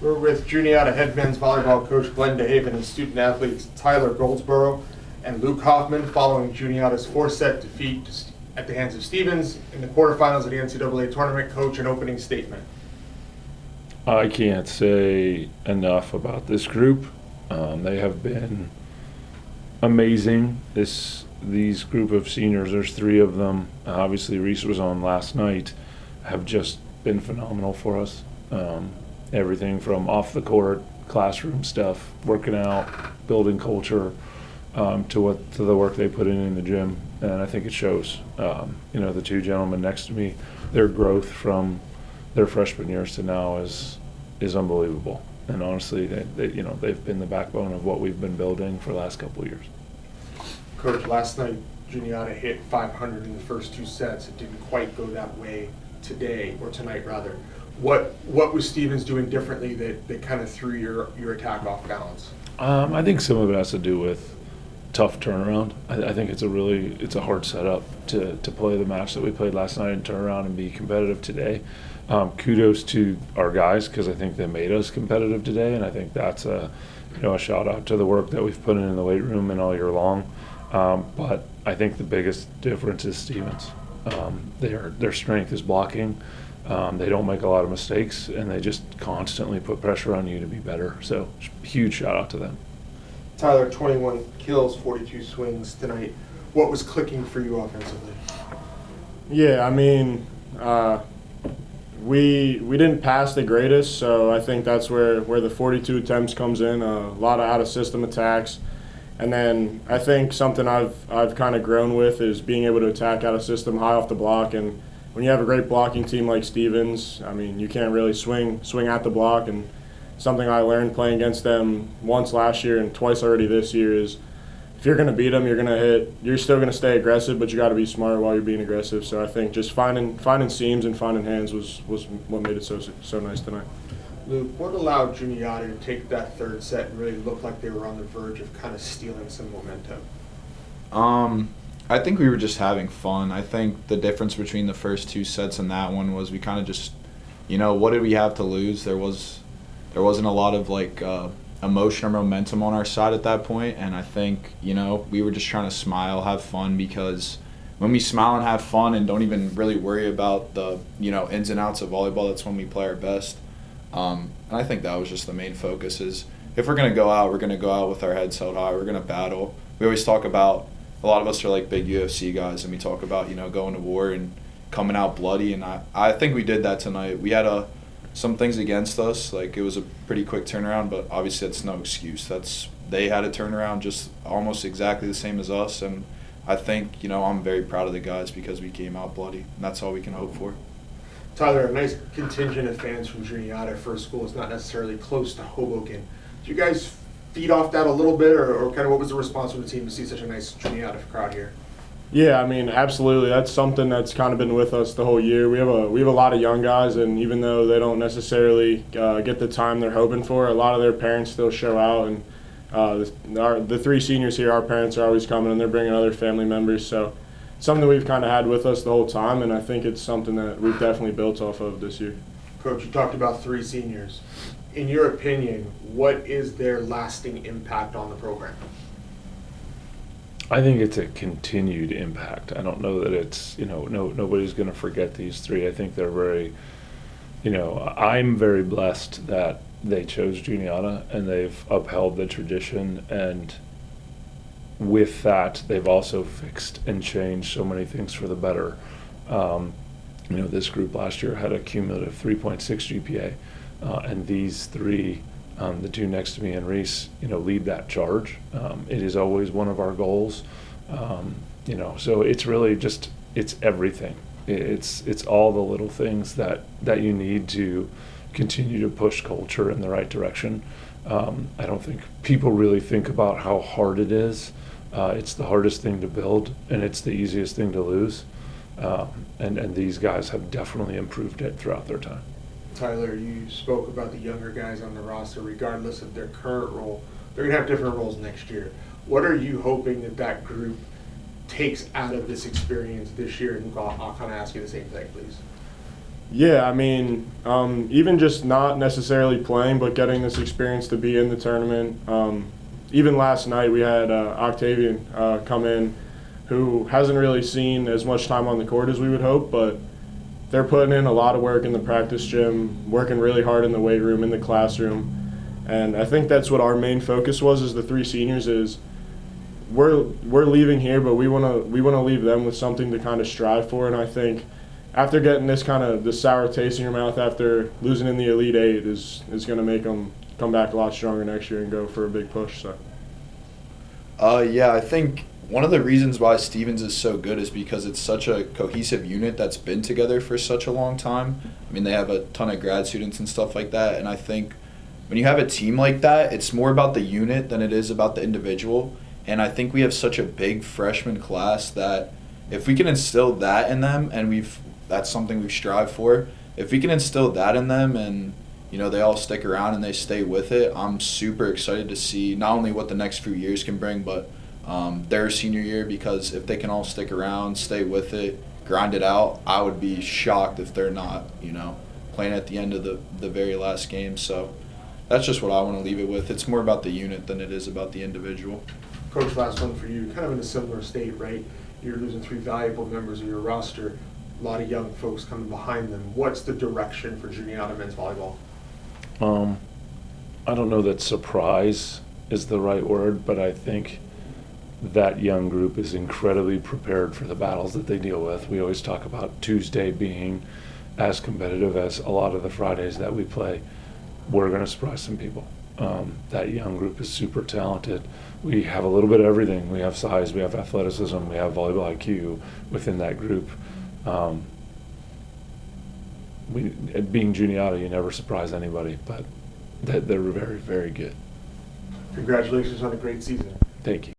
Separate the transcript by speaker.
Speaker 1: We're with Juniata head men's volleyball coach Glenn DeHaven and student athletes Tyler Goldsborough and Luke Hoffman following Juniata's 4-set defeat at the hands of Stevens in the quarterfinals of the NCAA tournament. Coach, an opening statement.
Speaker 2: I can't say enough about this group. They have been amazing. These group of seniors, there's 3 of them. Obviously, Reese was on last night. Have just been phenomenal for us. Everything from off the court, classroom stuff, working out, building culture, to the work they put in the gym, and I think it shows. The 2 gentlemen next to me, their growth from their freshman years to now is unbelievable. And honestly, they've been the backbone of what we've been building for the last couple of years.
Speaker 1: Coach, last night Juniata hit 500 in the first 2 sets. It didn't quite go that way tonight rather. What was Stevens doing differently that kind of threw your attack off balance?
Speaker 2: I think some of it has to do with tough turnaround. I think it's a hard setup to play the match that we played last night and turn around and be competitive today. Kudos to our guys, because I think they made us competitive today, and I think that's a shout out to the work that we've put in the weight room and all year long. But I think the biggest difference is Stevens. Their strength is blocking. They don't make a lot of mistakes, and they just constantly put pressure on you to be better. So huge shout out to them.
Speaker 1: Tyler, 21 kills, 42 swings tonight. What was clicking for you offensively?
Speaker 3: Yeah, I mean, we didn't pass the greatest, so I think that's where the 42 attempts comes in. A lot of out-of-system attacks. And then I think something I've kind of grown with is being able to attack out-of-system high off the block. And when you have a great blocking team like Stevens, I mean, you can't really swing at the block. And something I learned playing against them once last year and twice already this year is if you're going to beat them, you're still going to stay aggressive, but you got to be smart while you're being aggressive. So I think just finding seams and finding hands was what made it so nice tonight.
Speaker 1: Luke, what allowed Juniata to take that 3rd set and really look like they were on the verge of kind of stealing some momentum?
Speaker 4: I think we were just having fun. I think the difference between the first 2 sets and that one was we kind of just, what did we have to lose? There wasn't a lot of emotion or momentum on our side at that point, and I think we were just trying to smile, have fun, because when we smile and have fun and don't even really worry about the ins and outs of volleyball, that's when we play our best. And I think that was just the main focus is if we're going to go out, we're going to go out with our heads held high. We're going to battle. We always talk about, a lot of us are like big UFC guys, and we talk about, going to war and coming out bloody. And I think we did that tonight. We had some things against us. Like, it was a pretty quick turnaround, but obviously that's no excuse. They had a turnaround just almost exactly the same as us. And I think, I'm very proud of the guys because we came out bloody, and that's all we can hope for.
Speaker 1: Tyler, a nice contingent of fans from Juniata for a school that's not necessarily close to Hoboken. Do you guys feed off that a little bit, or kind of what was the response from the team to see such a nice Juniata crowd here?
Speaker 3: Yeah, I mean, absolutely. That's something that's kind of been with us the whole year. We have a lot of young guys, and even though they don't necessarily get the time they're hoping for, a lot of their parents still show out. And the 3 seniors here, our parents are always coming, and they're bringing other family members. So something we've kind of had with us the whole time, and I think it's something that we've definitely built off of this year.
Speaker 1: Coach, you talked about 3 seniors. In your opinion, what is their lasting impact on the program?
Speaker 2: I think it's a continued impact. I don't know that it's, nobody's going to forget these 3. I think they're very, I'm very blessed that they chose Juniata and they've upheld the tradition, and with that, they've also fixed and changed so many things for the better. This group last year had a cumulative 3.6 GPA, and these 3, the 2 next to me and Reese, lead that charge. It is always one of our goals. So it's really just, it's everything. It's all the little things that you need to continue to push culture in the right direction. I don't think people really think about how hard it is. It's the hardest thing to build, and it's the easiest thing to lose. And these guys have definitely improved it throughout their time.
Speaker 1: Tyler, you spoke about the younger guys on the roster. Regardless of their current role, they're going to have different roles next year. What are you hoping that group takes out of this experience this year? And I'll kind of ask you the same thing, please.
Speaker 3: Yeah, I mean, even just not necessarily playing, but getting this experience to be in the tournament. Even last night, we had Octavian come in, who hasn't really seen as much time on the court as we would hope, but they're putting in a lot of work in the practice gym, working really hard in the weight room, in the classroom. And I think that's what our main focus was as the three seniors is we're leaving here, but we want to leave them with something to kind of strive for. And I think after getting this sour taste in your mouth after losing in the Elite Eight is going to make them come back a lot stronger next year and go for a big push. So.
Speaker 4: Yeah, I think one of the reasons why Stevens is so good is because it's such a cohesive unit that's been together for such a long time. I mean, they have a ton of grad students and stuff like that, and I think when you have a team like that, it's more about the unit than it is about the individual. And I think we have such a big freshman class that if we can instill that in them, and that's something we've strived for, if we can instill that in them and they all stick around and they stay with it, I'm super excited to see not only what the next few years can bring, but their senior year, because if they can all stick around, stay with it, grind it out, I would be shocked if they're not, playing at the end of the very last game. So that's just what I want to leave it with. It's more about the unit than it is about the individual.
Speaker 1: Coach, last one for you. Kind of in a similar state, right? You're losing 3 valuable members of your roster. A lot of young folks coming behind them. What's the direction for Juniata men's volleyball?
Speaker 2: I don't know that surprise is the right word, but I think that young group is incredibly prepared for the battles that they deal with. We always talk about Tuesday being as competitive as a lot of the Fridays that we play. We're going to surprise some people. That young group is super talented. We have a little bit of everything. We have size, we have athleticism, we have volleyball IQ within that group. Being Juniata, you never surprise anybody, but they're very, very good.
Speaker 1: Congratulations on a great season.
Speaker 2: Thank you.